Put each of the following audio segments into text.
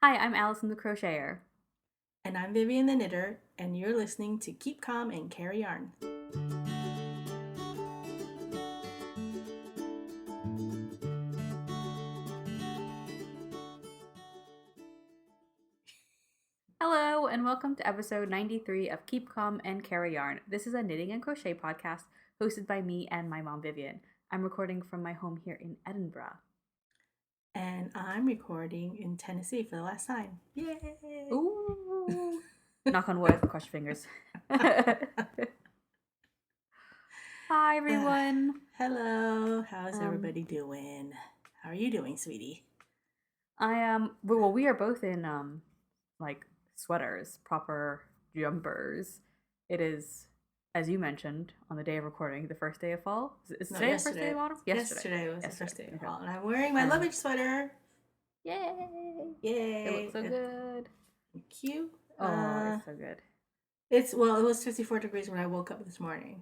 Hi, I'm Alyson the Crocheter. And I'm Vivian the Knitter, and you're listening to Keep Calm and Carry Yarn. Hello, and welcome to episode 93 of Keep Calm and Carry Yarn. This is a knitting and crochet podcast hosted by me and my mom, Vivian. I'm recording from my home here in Edinburgh. And I'm recording in Tennessee for the last time. Yay! Ooh! Knock on wood, cross your fingers. Hi, everyone. Hello, how's everybody doing? How are you doing, sweetie? I am, well, we are both in, like, sweaters, proper jumpers. It is, as you mentioned, on the day of recording, the first day of fall. Is No, today the first day of autumn? Yesterday was the first day of fall, and I'm wearing my lovage sweater. Yay! Yay! It looks so good. Cute. Oh, it's so good. It was 54 degrees when I woke up this morning,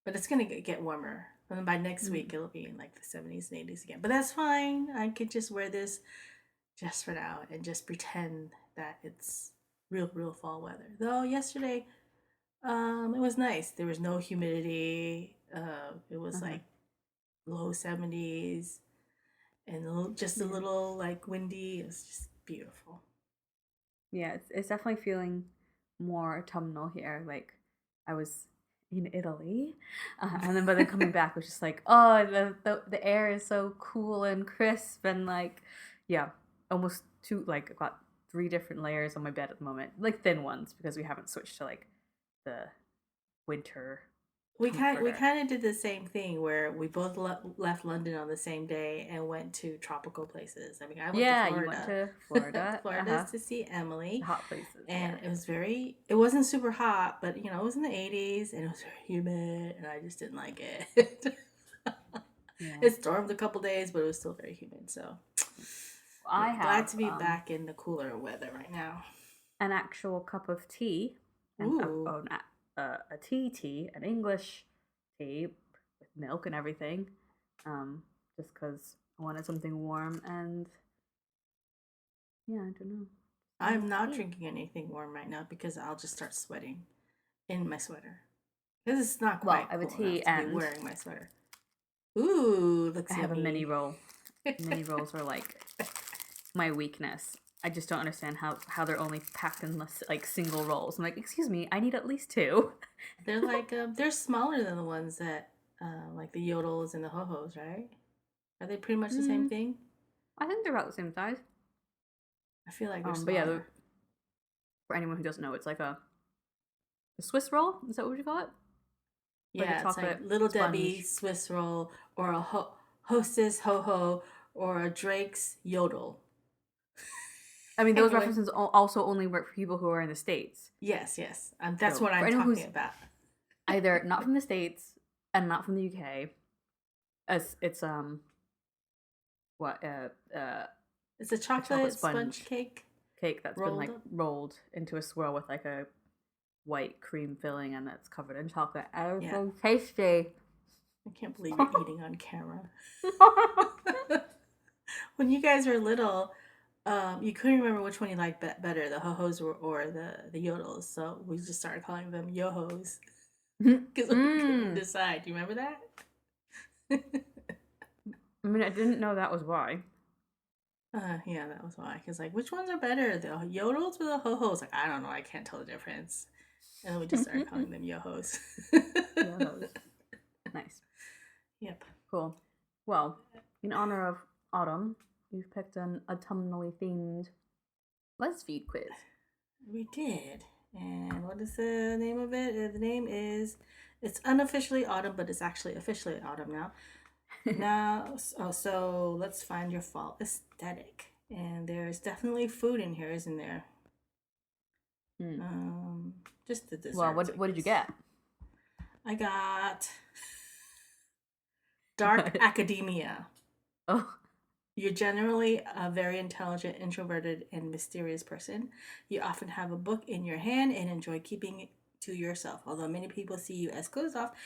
but it's gonna get warmer. And then by next week, it'll be in like the 70s and 80s again. But that's fine. I could just wear this just for now and just pretend that it's real fall weather. Though yesterday, it was nice. There was no humidity. It was like low 70s and just a little like windy. It was just beautiful. Yeah, it's definitely feeling more autumnal here. Like I was in Italy, and then coming back was just like, oh, the air is so cool and crisp and like, yeah, almost two like I've got 3 different layers on my bed at the moment, like thin ones because we haven't switched to like the winter. We kind of did the same thing where we both left London on the same day and went to tropical places. I mean, I went to Florida. You went to Florida. Florida to see Emily. The hot places. And it wasn't super hot, but it was in the 80s and it was very humid and I just didn't like it. It stormed a couple days, but it was still very humid. So I'm glad to be back in the cooler weather right now. An actual cup of tea. And a tea, an English tea with milk and everything, just because I wanted something warm and yeah, I don't know. I'm not drinking anything warm right now because I'll just start sweating in my sweater. This is not quite I have cool a tea enough to be wearing my sweater. Ooh, looks yummy. I have a mini roll. Mini rolls are like my weakness. I just don't understand how they're only packed in like single rolls. I'm like, excuse me, I need at least 2. They're like they're smaller than the ones that like the yodels and the ho-hos, right? Are they pretty much the same thing? I think they're about the same size. I feel like they're smaller. But yeah, for anyone who doesn't know, it's like a Swiss roll. Is that what you call it? Yeah, it's like Little sponge. Debbie Swiss roll or a Hostess ho-ho or a Drake's yodel. I mean, those references also only work for people who are in the States. Yes. That's what I'm talking about. Either not from the States and not from the UK. As it's it's a chocolate sponge cake. Cake that's been like rolled into a swirl with like a white cream filling and that's covered in chocolate. Oh, yeah. So tasty. I can't believe you're eating on camera. When you guys were little, you couldn't remember which one you liked better, the ho-hos or the yodels. So we just started calling them yo-hos because we couldn't decide. Do you remember that? I mean, I didn't know that was why. Yeah, that was why. Because like, which ones are better, the yodels or the ho-hos? Like, I don't know. I can't tell the difference. And then we just started calling them yo-hos. Yo-hos. Nice. Yep. Cool. Well, in honor of autumn, we've picked an autumnally themed Buzzfeed quiz. We did. And what is the name of it? The name is, it's unofficially autumn, but it's actually officially autumn now. So let's find your fall aesthetic. And there's definitely food in here, isn't there? Just the desserts. Well, what did you get? I got dark academia. Oh. You're generally a very intelligent, introverted, and mysterious person. You often have a book in your hand and enjoy keeping it to yourself. Although many people see you as closed off,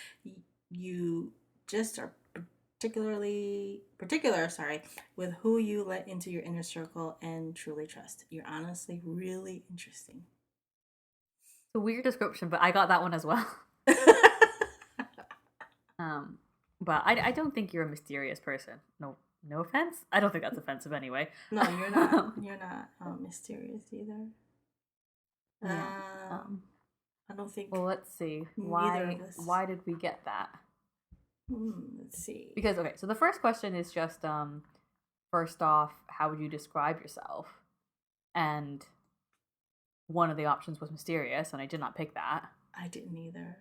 you just are particular, with who you let into your inner circle and truly trust. You're honestly really interesting. It's a weird description, but I got that one as well. But I don't think you're a mysterious person. No offense. I don't think that's offensive anyway. No, you're not. You're not mysterious either. Yeah. I don't think. Well, let's see. Why did we get that? Let's see. Because okay, so the first question is just first off, how would you describe yourself? And one of the options was mysterious, and I did not pick that. I didn't either.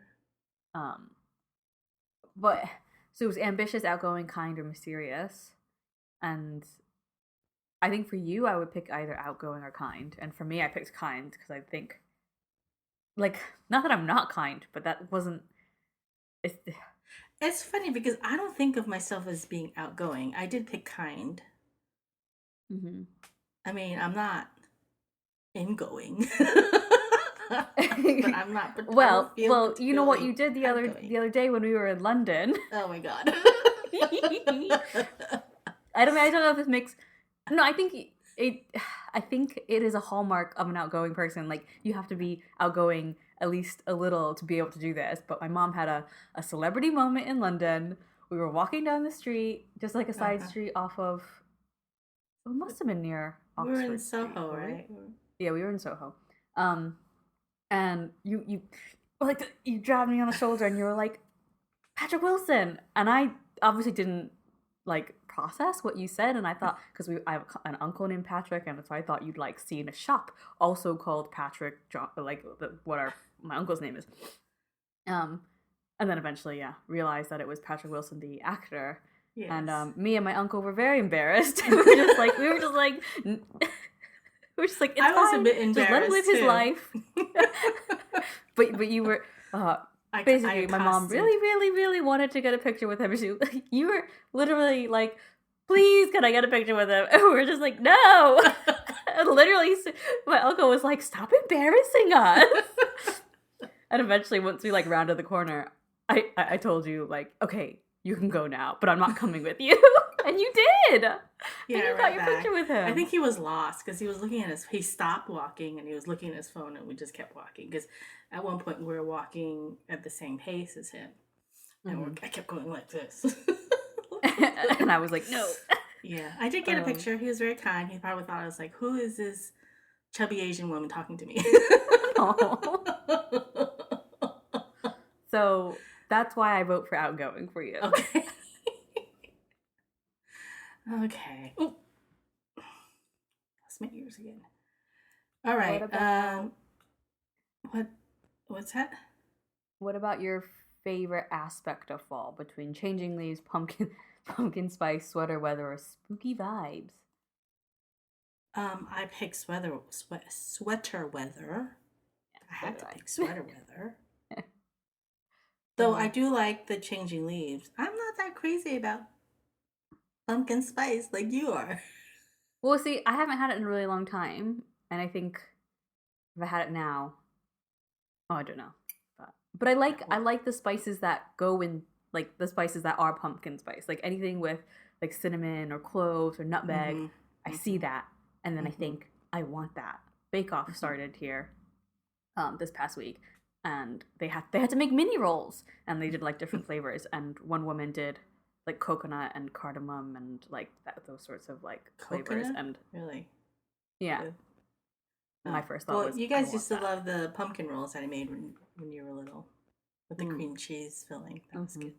But so it was ambitious, outgoing, kind, or mysterious. And I think for you, I would pick either outgoing or kind. And for me, I picked kind because I think, like, not that I'm not kind, but that wasn't. It's funny because I don't think of myself as being outgoing. I did pick kind. Mm-hmm. I mean, I'm not ingoing. But I'm not. Well, you know what you did the other day when we were in London. Oh my god. I don't know if this makes. No, I think it is a hallmark of an outgoing person. Like, you have to be outgoing at least a little to be able to do this. But my mom had a celebrity moment in London. We were walking down the street, just like a side street off of. It must have been near Oxford. We were in Soho, right? Yeah, we were in Soho. And you you grabbed me on the shoulder and you were like, Patrick Wilson, and I obviously didn't like process what you said, and I thought, because I have an uncle named Patrick, and so I thought you'd like seen a shop also called Patrick John, like my uncle's name is, and then eventually realized that it was Patrick Wilson, the actor. Yes. And me and my uncle were very embarrassed. we were just like it's I was fine. A bit embarrassed. Just let him live his life. but you were basically, my mom really wanted to get a picture with him. You were literally like, please, can I get a picture with him? And we were just like, no. And literally, my uncle was like, stop embarrassing us. And eventually, once we like rounded the corner, I told you like, okay, you can go now, but I'm not coming with you. And you did. Yeah, and you got your picture with him. I think he was lost because he was looking at he stopped walking and he was looking at his phone, and we just kept walking because at one point we were walking at the same pace as him. And I kept going like this. And I was like, no. Yeah, I did get a picture. He was very kind. He probably thought I was like, who is this chubby Asian woman talking to me? So that's why I vote for outgoing for you. Okay. Okay. Ooh. Lost my ears again. All right. What's that? What about your favorite aspect of fall between changing leaves, pumpkin spice, sweater weather, or spooky vibes? I picked sweater weather. I had to pick sweater weather. Though I do like the changing leaves. I'm not that crazy about pumpkin spice like you are. Well, see, I haven't had it in a really long time, and I think if I had it now, I don't know. But I like the spices that go in, like the spices that are pumpkin spice, like anything with like cinnamon or cloves or nutmeg. Mm-hmm. I see that, and then I think I want that. Bake Off started here this past week, and they had to make mini rolls, and they did like different flavors, and one woman did like coconut and cardamom and like those sorts of like flavors. And really, yeah. My first thought was, you guys used to love the pumpkin rolls that I made when you were little with the cream cheese filling. That was good.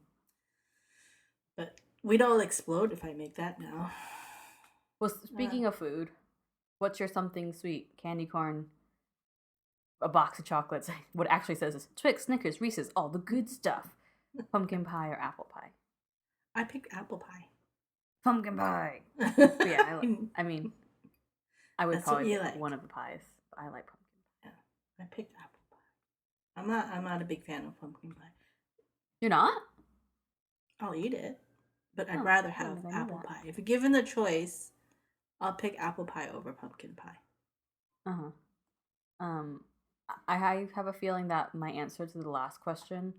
But we'd all explode if I make that now. Well, speaking of food, what's your something sweet? Candy corn, a box of chocolates. What it actually says is Twix, Snickers, Reese's, all the good stuff. Pumpkin pie or apple pie? I picked apple pie. Pumpkin pie. Yeah, I mean, I would probably pick one of the pies. I like pumpkin pie. Yeah, I picked apple pie. I'm not a big fan of pumpkin pie. You're not? I'll eat it, but I'd rather have apple pie. If given the choice, I'll pick apple pie over pumpkin pie. I have a feeling that my answer to the last question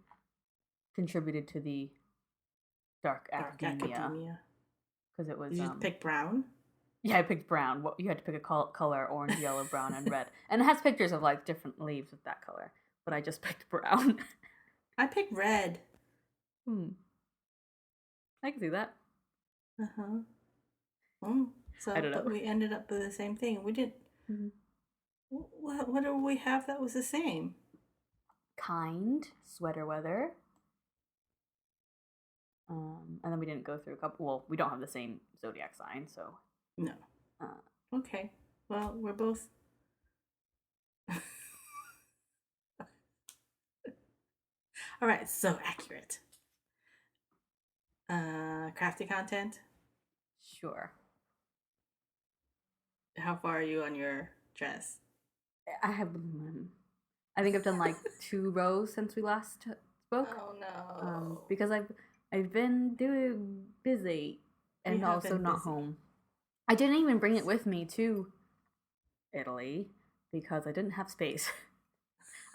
contributed to the dark Dark academia academia. because it was. Did you pick brown? Yeah, I picked brown. You had to pick a color: orange, yellow, brown, and red. And it has pictures of like different leaves with that color. But I just picked brown. I picked red. I can see that. So, I don't know. but we ended up with the same thing. We didn't. What do we have that was the same? Kind sweater weather. And then we didn't go through a couple. Well, we don't have the same zodiac sign, so no. Okay. Well, we're both. All right. So accurate. Crafty content. Sure. How far are you on your dress? I think I've done like 2 rows since we last spoke. Oh no! Because I've been busy and also not home. I didn't even bring it with me to Italy because I didn't have space.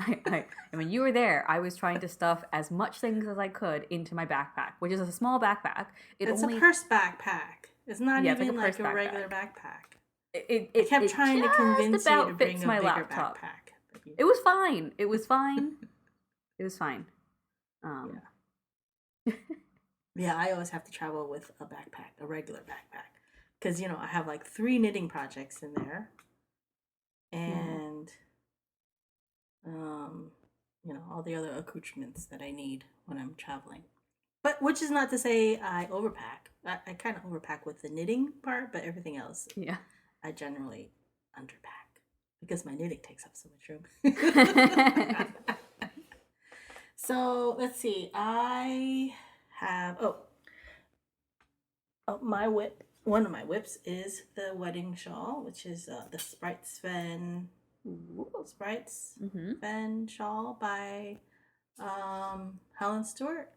I mean, you were there. I was trying to stuff as much things as I could into my backpack, which is a small backpack. It's a purse backpack. It's not even like a regular backpack. I kept trying to convince you to bring a bigger backpack. It was fine. It was fine. It was fine. Yeah, I always have to travel with a backpack, a regular backpack, because I have like 3 knitting projects in there, and all the other accoutrements that I need when I'm traveling. But which is not to say I overpack. I kind of overpack with the knitting part, but everything else, I generally underpack because my knitting takes up so much room. So let's see. I have my whip. One of my whips is the wedding shawl, which is the Sprite Sven shawl by Helen Stewart,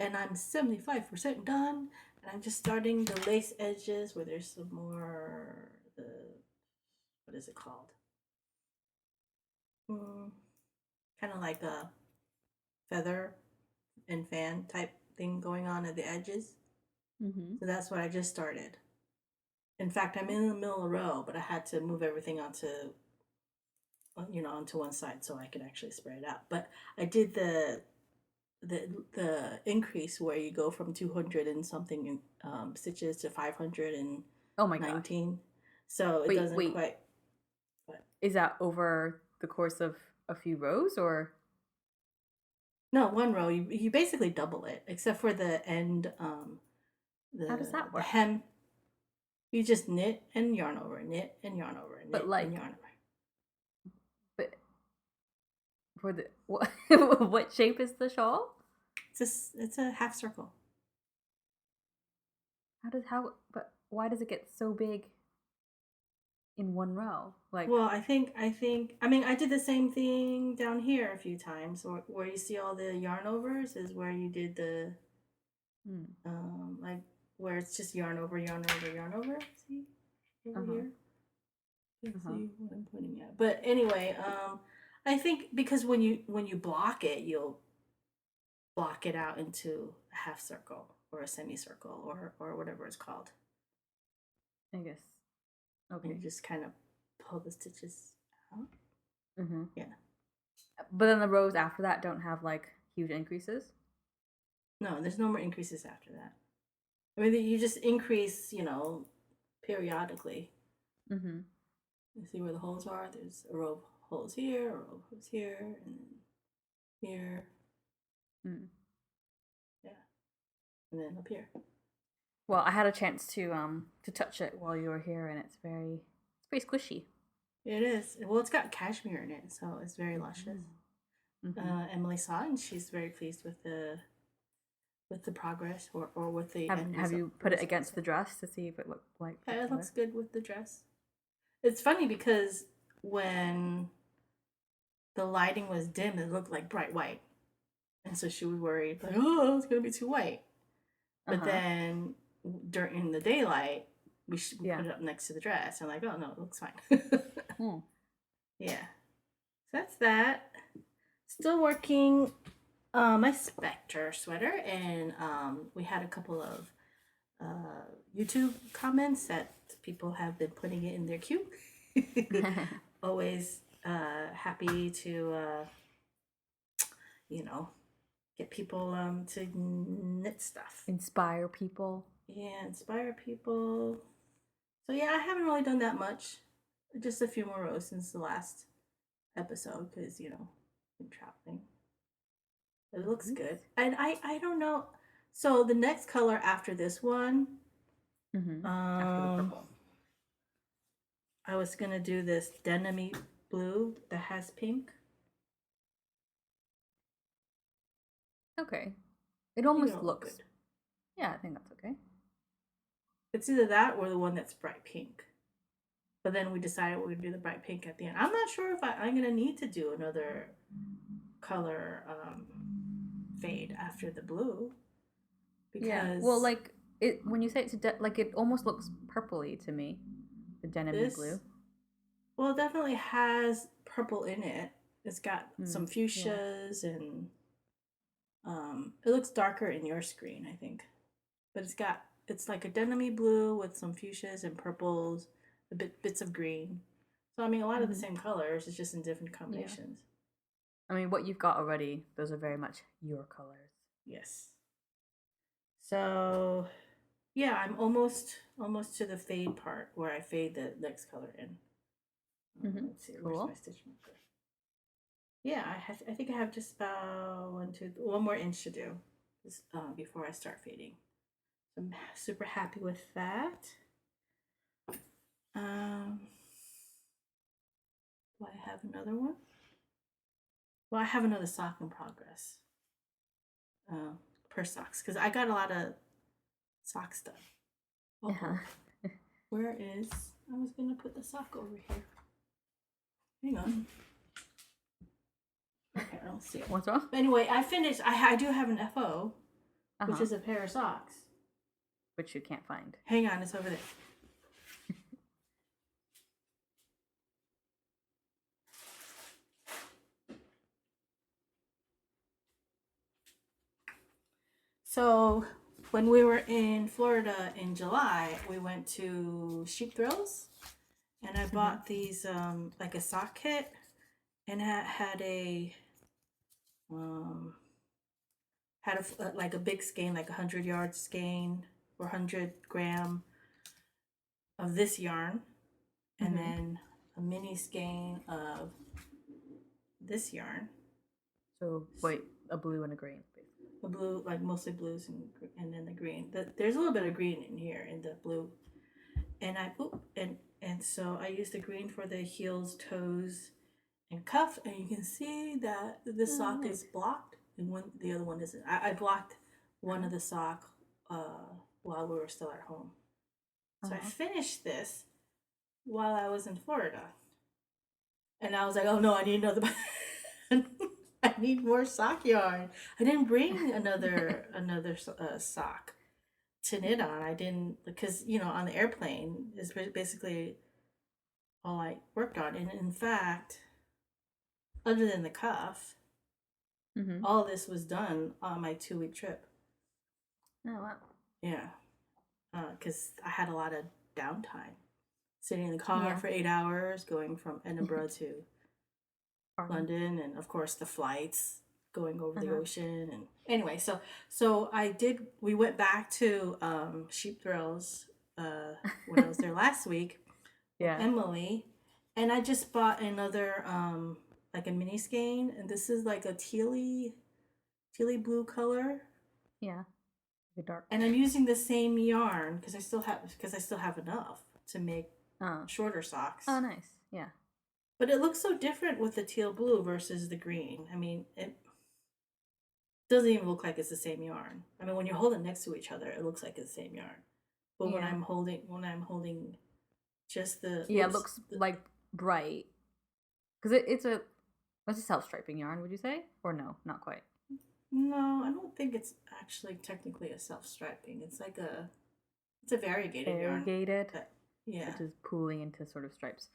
and I'm 75% done. And I'm just starting the lace edges where there's some more. What is it called? Kind of like a feather and fan type thing going on at the edges. So that's what I just started. In fact, I'm in the middle of a row, but I had to move everything onto one side so I could actually spray it out. But I did the increase where you go from 200 and something stitches to 519. Oh my god! So it doesn't quite. What? Is that over the course of a few rows or? No, 1 row. You basically double it, except for the end. How does that work? The hem. You just knit and yarn over, knit and yarn over, knit and yarn over. But for the what shape is the shawl? It's a half circle. But why does it get so big in 1 row? Well, I think I mean I did the same thing down here a few times, where you see all the yarn overs is where you did the like where it's just yarn over, yarn over, yarn over. See over here. You can see what I'm pointing at. But anyway, I think because when you block it, you'll block it out into a half circle or a semicircle or whatever it's called. I guess. Okay. And you just kind of pull the stitches out. Yeah. But then the rows after that don't have like huge increases? No, there's no more increases after that. I mean, you just increase, periodically. You see where the holes are? There's a row of holes here, a row of holes here, and here. Yeah. And then up here. Well, I had a chance to touch it while you were here, and it's pretty squishy. It is. Well, it's got cashmere in it, so it's very luscious. Emily saw it, and she's very pleased with the progress or with the have you put it against the dress to see if it looked like it looks good with the dress. It's funny because when the lighting was dim, it looked like bright white, and so she was worried like, oh, it's gonna be too white. But then during the daylight, we put it up next to the dress, and I'm like, oh no, it looks fine. Yeah, so that's that. Still working My Spector sweater, and we had a couple of YouTube comments that people have been putting it in their queue. Always happy to you know get people to knit stuff. Inspire people. Yeah, inspire people. So yeah, I haven't really done that much. Just a few more rows since the last episode because been traveling. It looks Nice. good, and I don't know. So the next color after this one, After the um, purple. I was gonna do this denim blue that has pink. Okay. It I think almost it'll look looks. good. Yeah, I think that's okay. It's either that or the one that's bright pink. But then we decided we're gonna do the bright pink at the end. I'm not sure if I'm gonna need to do another color fade after the blue Yeah. Well, because like it when you say it's like it almost looks purpley to me. The denim this blue. well it definitely has purple in it. It's got some Yeah. fuchsias and it looks darker in your screen, I think. But it's like a denim blue with some fuchsias and purples, bits of green. So I mean a lot of the same colors, it's just in different Yeah. combinations. I mean, what you've got already, those are very much your colors. Yes. So yeah, I'm almost to the fade part where I fade the next color in. Let's see, where's my Cool. stitch marker? Yeah, I think I have just about one more inch to do before I start fading. So I'm super happy with that. Um, do I have another one? Well, I have another sock in progress. Per socks, because I got a lot of sock stuff. Uh-huh. Where is? I was gonna put the sock over here. Hang on. Okay, I don't see it. What's wrong? But anyway, I finished. I do have an FO, which Uh-huh. is a pair of socks. Which you can't find. Hang on, it's over there. So when we were in Florida in July, we went to Sheep Thrills, and I bought these like a sock kit, and had a um like a big skein, like 100-yard skein or 100-gram of this yarn, and then a mini skein of this yarn. So, wait, a blue and a green, basically. The blue, like mostly blues, and then the green. There's a little bit of green in here in the blue, and and so I used the green for the heels, toes, and cuff, and you can see that this sock nice. is blocked, and the other one isn't. I blocked one of the sock while we were still at home. So I finished this while I was in Florida, and I was like, oh no, I need another. I need more sock yarn. I didn't bring another sock to knit on. I didn't because on the airplane is basically all I worked on, and in fact, other than the cuff, all this was done on my 2-week trip. Oh, wow. Yeah, because I had a lot of downtime, sitting in the car for 8 hours, going from Edinburgh to London, and of course the flights going over the ocean. And anyway, so we went back to Sheep Thrills when I was there last week with Emily, and I just bought another like a mini skein, and this is like a tealy blue color. Yeah. The dark. And I'm using the same yarn because I still have enough to make shorter socks. Oh, nice. Yeah. But it looks so different with the teal blue versus the green. I mean, it doesn't even look like it's the same yarn. I mean, when you're holding next to each other, it looks like it's the same yarn. But when I'm holding just the it looks like bright because it's a self-striping yarn. Would you say, or no, not quite? No, I don't think it's actually technically a self-striping. It's a variegated yarn. Variegated. Yeah. Which is pooling into sort of stripes.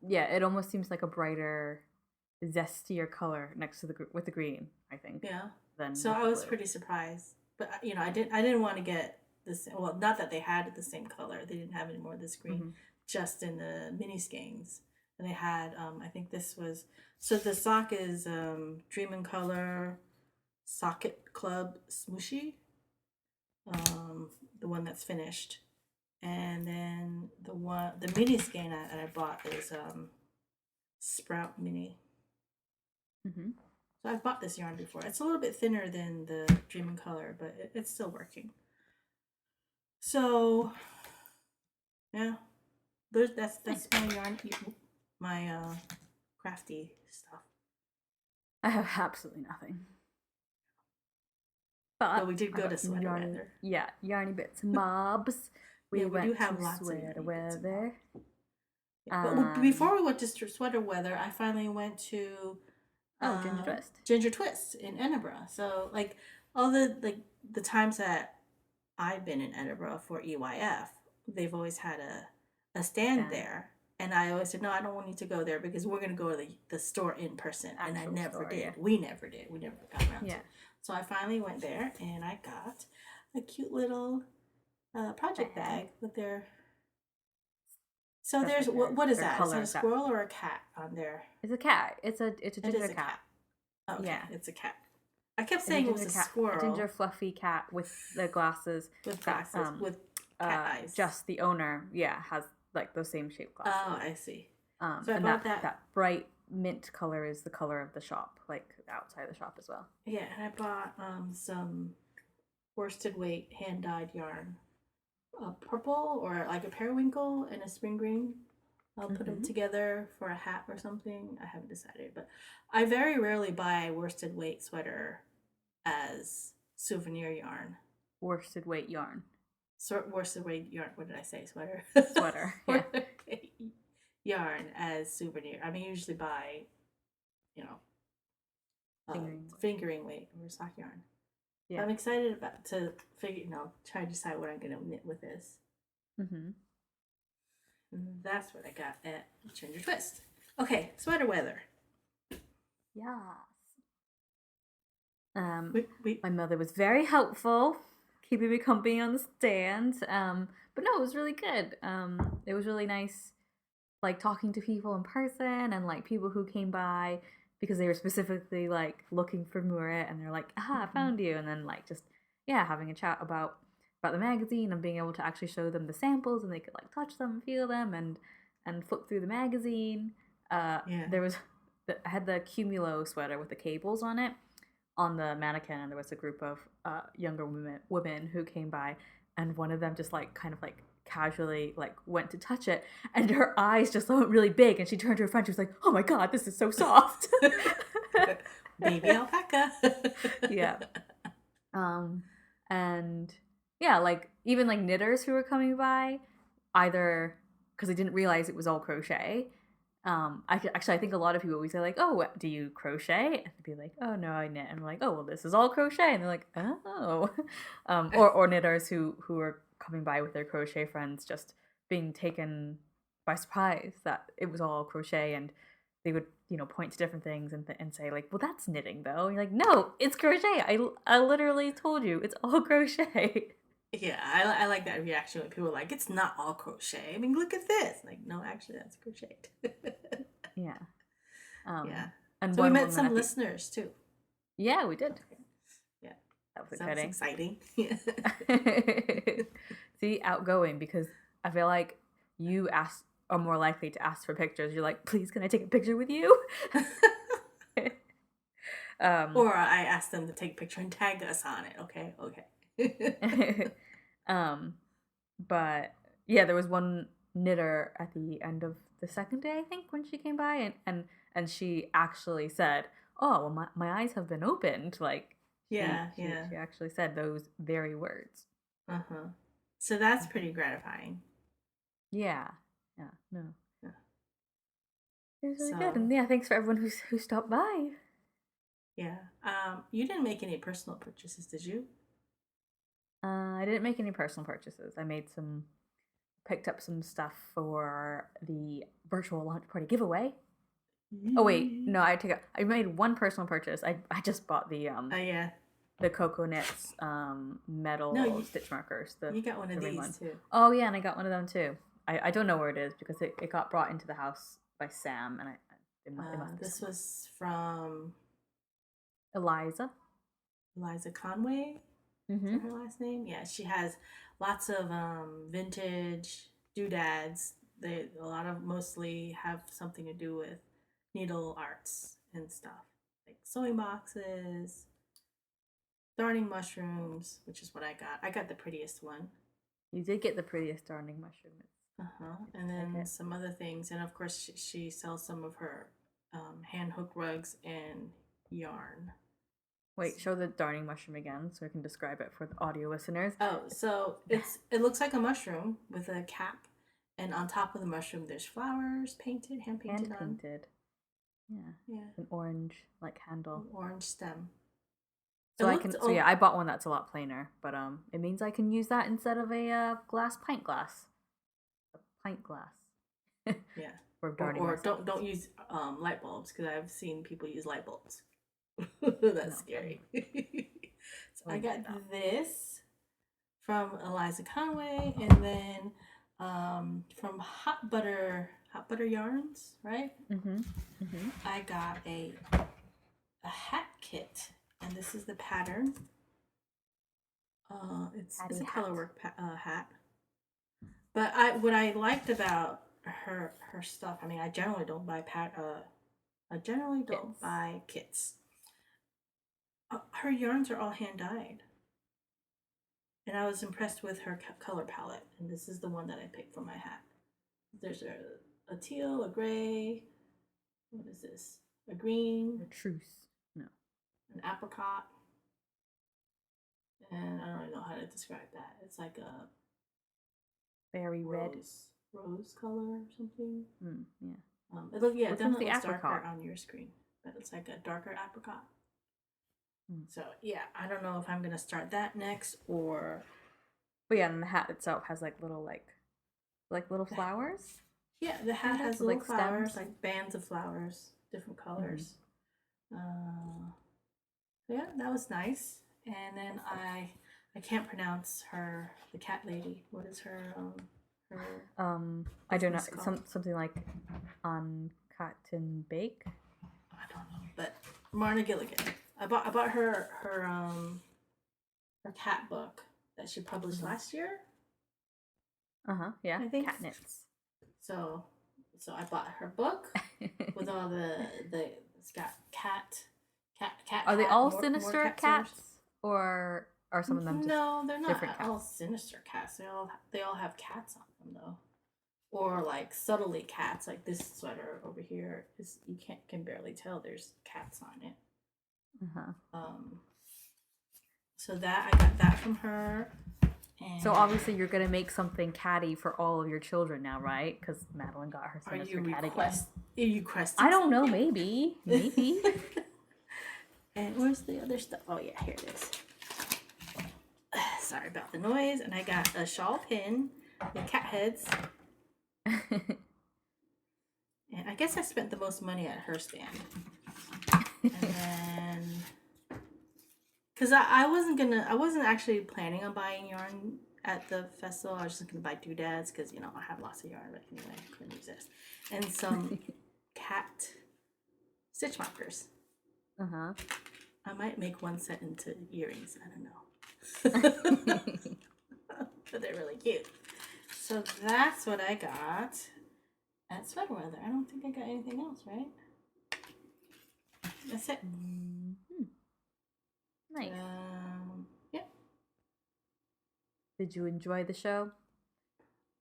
Yeah, it almost seems like a brighter zestier color next to with the green, I think, Yeah. than So with I the was blue. pretty surprised, but I didn't want to get this. Well, not that they had the same color. They didn't have any more of this green, Hmm. just in the mini skeins. And they had, I think this was, so the sock is Dream in Color Socket Club Smooshy, the one that's finished. And then the mini skein that I bought is Sprout Mini. Hmm. So I've bought this yarn before. It's a little bit thinner than the Dream in Color, but it's still working. So yeah, that's my yarn, my crafty stuff. I have absolutely nothing. But But we did I've go to got some sweater yarny, weather. yeah, yarny bits and bobs. Yeah, We we do went have to lots of sweater yarny bits and bobs. weather. Yeah. But Um, before we went to sweater weather, I finally went to oh, Ginger Twist. Ginger Twist in Edinburgh. So like all the times that I've been in Edinburgh for EYF, they've always had a stand Stand. there. And I always said, no, I don't want you to go there because we're going to go to the store in person. And I Actual never store, did. yeah. We never did. We never got around to Yeah. it. So I finally went there and I got a cute little project bag with their. So That's there's, like what is their that? Is that a colors. That squirrel or a cat on there? it's a cat. It's a It ginger is a cat. cat. Okay, Yeah. it's a cat. I kept It's a saying it was ginger a cat, a ginger squirrel fluffy cat with the glasses with that glasses with cat eyes. just the owner, yeah, has like those same shaped glasses. Oh, I see. So I And bought that. that bright mint color is the color of the shop, like outside the shop as well. Yeah, and I bought some worsted weight hand dyed yarn, a purple or like a periwinkle and a spring green. I'll put them together for a hat or something. I haven't decided, but I very rarely buy worsted weight sweater as souvenir yarn. Worsted weight yarn. Worsted weight yarn. What did I say? Sweater. Sweater. Yeah. Yarn as souvenir. I mean, usually buy, you know, fingering weight or sock yarn. Yeah. So I'm excited to try to decide what I'm gonna knit with this. Mm-hmm. And that's what I got at Ginger Twist. Okay, sweater weather. Yes. My mother was very helpful, keeping me company on the stand. But no, it was really good. It was really nice, like talking to people in person and like people who came by because they were specifically like looking for Moorit and they're like, I found you, and then like just having a chat about the magazine and being able to actually show them the samples and they could like touch them and feel them and flip through the magazine. There was I had the Cumulo sweater with the cables on it on the mannequin, and there was a group of younger women who came by, and one of them just like kind of like casually like went to touch it, and her eyes just went really big, and she turned to her friend. She was like, "Oh my god, this is so soft." Baby alpaca. Yeah. And yeah, like even like knitters who were coming by, either because they didn't realize it was all crochet. I think a lot of people always say like, "Oh, do you crochet?" And they'd be like, "Oh no, I knit." And I'm like, "Oh, well, this is all crochet." And they're like, "Oh," or knitters who are coming by with their crochet friends, just being taken by surprise that it was all crochet, and they would point to different things and say like, "Well, that's knitting though." And you're like, "No, it's crochet. I literally told you it's all crochet." Yeah, I like that reaction when people are like, it's not all crochet. I mean, look at this. Like, no, actually, that's crocheted. Yeah. Yeah. And so we met some listeners too. Yeah, we did. Yeah. That was exciting. See, outgoing, because I feel like you are more likely to ask for pictures. You're like, please, can I take a picture with you? Or I asked them to take a picture and tag us on it. Okay. But yeah, there was one knitter at the end of the second day, I think, when she came by, and she actually said, "Oh, well, my eyes have been opened." Like, she actually said those very words. So that's pretty gratifying. Yeah. No. Yeah. It was really good, and yeah, thanks for everyone who stopped by. Yeah. You didn't make any personal purchases, did you? I didn't make any personal purchases. I picked up some stuff for the virtual launch party giveaway. Oh wait, no, I take it. I made one personal purchase. I just bought Oh yeah. the Coco Knits No, metal stitch markers, you got one of the ring these one. too. Oh yeah, and I got one of them too. I don't know where it is because it got brought into the house by Sam, and it must be This somewhere. was from Eliza. Eliza Conway. Is Mm-hmm. that her last name? Yeah, she has lots of vintage doodads. They a lot of mostly have something to do with needle arts and stuff, like sewing boxes, darning mushrooms, which is what I got. I got the prettiest one. You did get the prettiest darning mushroom. And Like then it. some other things, and of course she sells some of her hand hook rugs and yarn. Wait, show the darning mushroom again so I can describe it for the audio listeners. Oh, so it looks like a mushroom with a cap, and on top of the mushroom there's flowers painted, hand painted Hand on. painted. Yeah. Yeah, An orange like handle. orange stem. It So I looked can so yeah, I bought one that's a lot plainer, but it means I can use that instead of a pint glass. A pint glass. yeah. For darning Or myself. don't use light bulbs, because I've seen people use light bulbs. That's scary. So I got this from Eliza Conway, and then from Hot Butter Yarns, right? I got a hat kit, and this is the pattern. It's a colorwork hat. But what I liked about her stuff, I mean, I generally don't buy buy kits. Her yarns are all hand dyed, and I was impressed with her color palette. And this is the one that I picked for my hat. There's a teal, a gray. What is this? A green. A truce. No. An apricot. And I don't really know how to describe that. It's like a berry red. Rose color or something. Yeah. It definitely looks darker on your screen, but it's like a darker apricot. So yeah, I don't know if I'm gonna start that next or. But yeah, and the hat itself has like little flowers. Yeah, the hat has little flowers, like bands of flowers, different colors. Yeah, that was nice. And then I can't pronounce the cat lady. What is her I don't know. Something like on cotton bake. I don't know, but Marna Gilligan. I bought her cat book that she published last year. Yeah. I think cat knits. So I bought her book with all it's got cat. Are they all sinister cats, or are some of them just no? They're not different all cats? sinister cats. They all have cats on them though, or like subtly cats. Like this sweater over here is you can barely tell there's cats on it. So that I got that from her. And so obviously you're gonna make something catty for all of your children now, right? Because Madeline got her sinister cat again. Are you requesting? I don't know. Maybe. And where's the other stuff? Oh yeah, here it is. Sorry about the noise. And I got a shawl pin with cat heads. And I guess I spent the most money at her stand. And then, because I wasn't actually planning on buying yarn at the festival. I was just gonna buy doodads because I have lots of yarn, but anyway, I couldn't resist. And some cat stitch markers. I might make one set into earrings. I don't know. But they're really cute. So that's what I got at Sweater Weather. I don't think I got anything else, right? That's it. Nice. Yeah. Did you enjoy the show?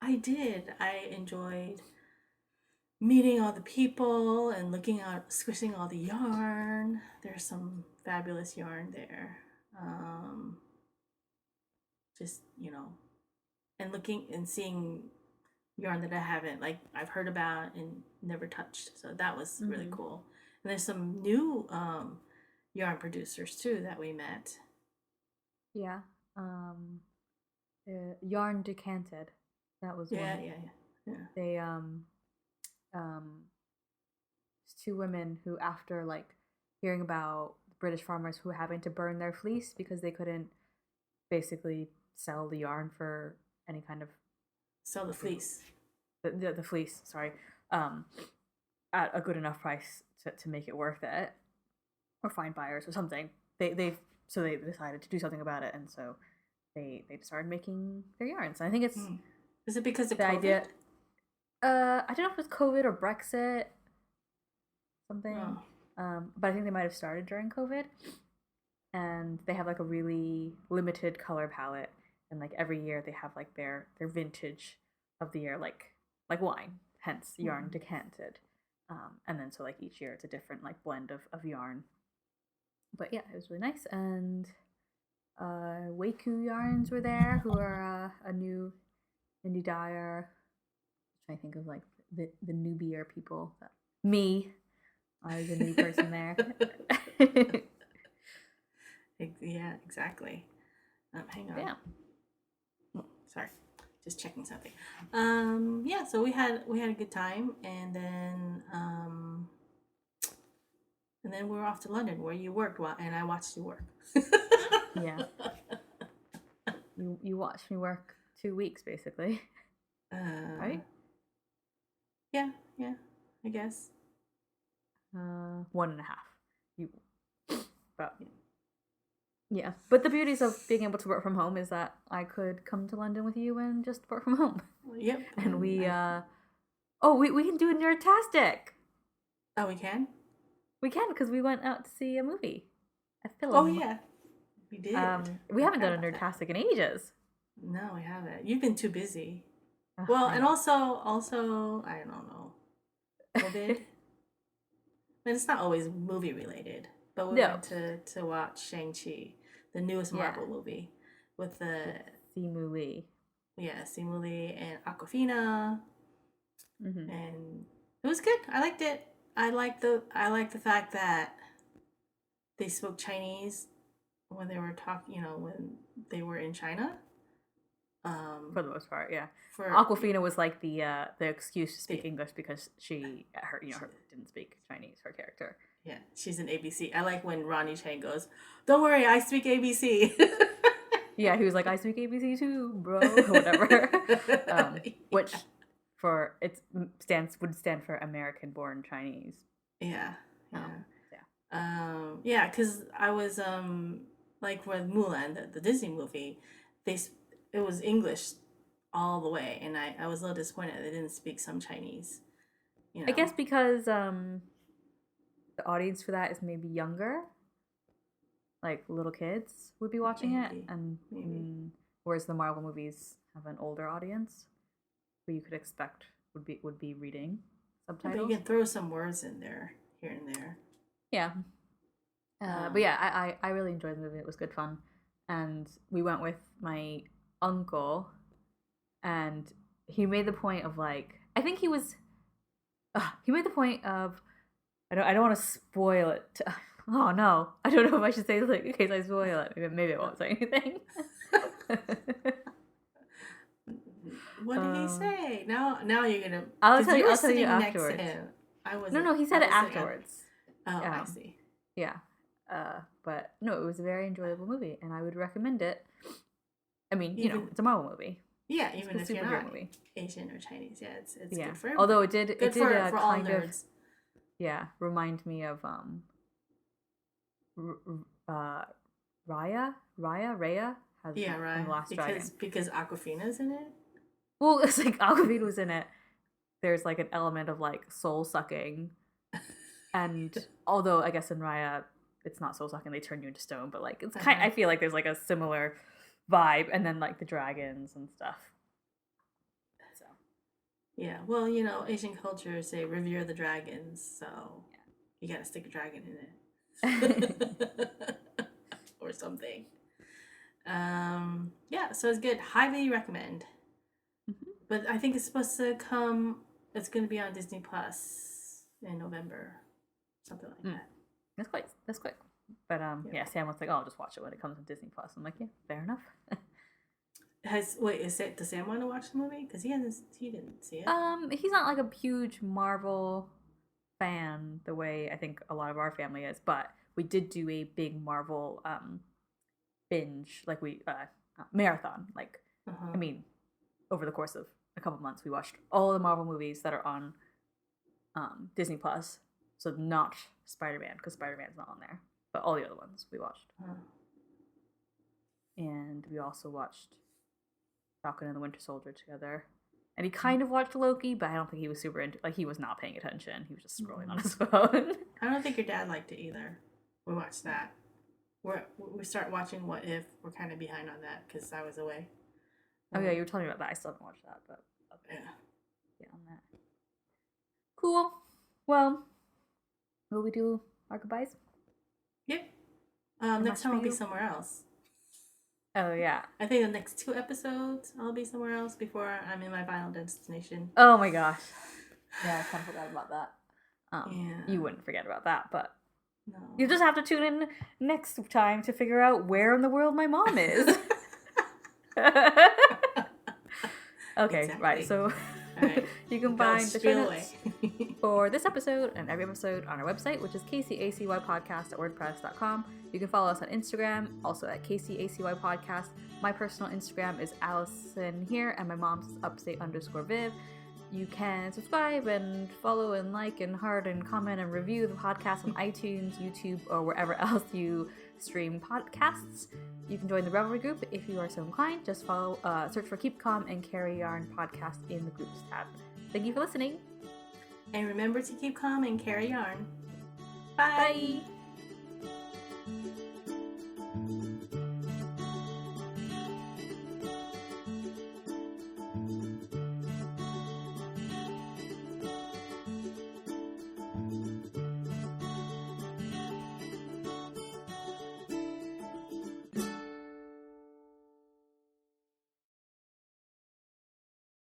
I did. I enjoyed meeting all the people and squishing all the yarn. There's some fabulous yarn there. Just, and looking and seeing yarn that I've heard about and never touched. So that was really cool. And there's some new yarn producers too that we met. Yeah. Yarn Decanted. That was one. Yeah. They two women who, after like hearing about British farmers who were having to burn their fleece because they couldn't basically sell the yarn for any kind of Sell the fleece. The fleece, sorry, at a good enough price to make it worth it, or find buyers or something. They decided to do something about it, and so they started making their yarns. And I think it's Is it because of the COVID? idea. I don't know if it was COVID or Brexit, something. But I think they might have started during COVID, and they have like a really limited color palette, and like every year they have like their vintage of the year, like wine, hence yarn decanted. And then so like each year it's a different like blend of yarn. But yeah, it was really nice. And Waku Yarns were there, who are a new indie dyer. I'm trying to think of like the newbier people. Me, I was a new person there. Yeah, exactly. Hang on. Yeah. Oh, sorry, just checking something. Yeah, so we had a good time, and then we were off to London, where you worked, and I watched you work. Yeah. You watched me work 2 weeks basically. Right? Yeah, I guess. 1.5. But yeah. But the beauties of being able to work from home is that I could come to London with you and just work from home. Yep. And we can do a Nerdtastic. Oh, we can? We can, because we went out to see a movie. A film. Oh yeah. We did. We haven't done a Nerdtastic in ages. No, we haven't. You've been too busy. Ugh, Well, and also, I don't know, COVID. And it's not always movie related, but we went to watch Shang-Chi, the newest Marvel movie, with Simu Lee. Yeah, Simu Lee and Aquafina, and it was good. I liked it. I like the fact that they spoke Chinese when they were talking. When they were in China. For the most part, yeah. Aquafina was like the excuse to speak English because she didn't speak Chinese. Her character. Yeah, she's in ABC. I like when Ronnie Chang goes, "Don't worry, I speak ABC." Yeah, he was like, "I speak ABC too, bro," or whatever. Which would stand for American-born Chinese. Yeah. Because I was like with Mulan, the Disney movie, it was English all the way, and I was a little disappointed they didn't speak some Chinese. I guess because the audience for that is maybe younger, like little kids would be watching it, and whereas the Marvel movies have an older audience, who you could expect would be reading subtitles. But you can throw some words in there, here and there. Yeah. But yeah, I really enjoyed the movie. It was good fun, and we went with my uncle, and he made the point of like, I think he made the point of, I don't want to spoil it. Oh no, I don't know if I should say something in case I spoil it. Maybe I won't say anything. What did he say? Now you're gonna. I'll tell you afterwards. No, he said it afterwards. I see. Yeah, but no, it was a very enjoyable movie, and I would recommend it. I mean, it's a Marvel movie. Yeah, even if you're not movie. Asian or Chinese, it's good for everybody. Although it did for all kind nerds. Of remind me of Raya has Raya, Last Dragon because Aquafina's in it. Well, it's like Aquafina was in it. There's like an element of like soul sucking, and although I guess in Raya it's not soul sucking, they turn you into stone, but like it's kind. I feel like there's like a similar vibe, and then like the dragons and stuff. So yeah, well, Asian culture say revere the dragons, so you gotta stick a dragon in it or something. So it's good. Highly recommend. But I think it's supposed to come. It's going to be on Disney Plus in November, something like that. That's quick. But Sam was like, "Oh, I'll just watch it when it comes on Disney Plus." I'm like, "Yeah, fair enough." Does Sam want to watch the movie? Because he didn't see it. He's not like a huge Marvel fan, the way I think a lot of our family is, but we did do a big Marvel binge, like we marathon. Like, I mean, over the course of a couple months, we watched all the Marvel movies that are on Disney Plus. So not Spider-Man, because Spider-Man's not on there, but all the other ones we watched. And we also watched Falcon and the Winter Soldier together. And he kind of watched Loki, but I don't think he was super into. Like, he was not paying attention. He was just scrolling on his phone. I don't think your dad liked it either. We watched that. We start watching What If. We're kind of behind on that because I was away. Oh yeah, you were telling me about that. I still haven't watched that, but yeah, on that. Cool. Well, will we do our goodbyes? Yep. Next time I'll be somewhere else. Oh yeah. I think the next 2 episodes I'll be somewhere else before I'm in my final destination. Oh my gosh. Yeah, I kind of forgot about that. Yeah. You wouldn't forget about that, but no. You just have to tune in next time to figure out where in the world my mom is. Okay, exactly. right. So right. You can find the show notes for this episode and every episode on our website, which is kcacypodcast.wordpress.com. You can follow us on Instagram, also at kcacypodcast. My personal Instagram is Alyson here, and my mom's is upstate_Viv. You can subscribe and follow and like and heart and comment and review the podcast on iTunes, YouTube, or wherever else you stream podcasts. You can join the Revelry group if you are so inclined. Just follow, search for Keep Calm and Carry Yarn podcast in the groups tab. Thank you for listening. And remember to keep calm and carry yarn. Bye. Bye.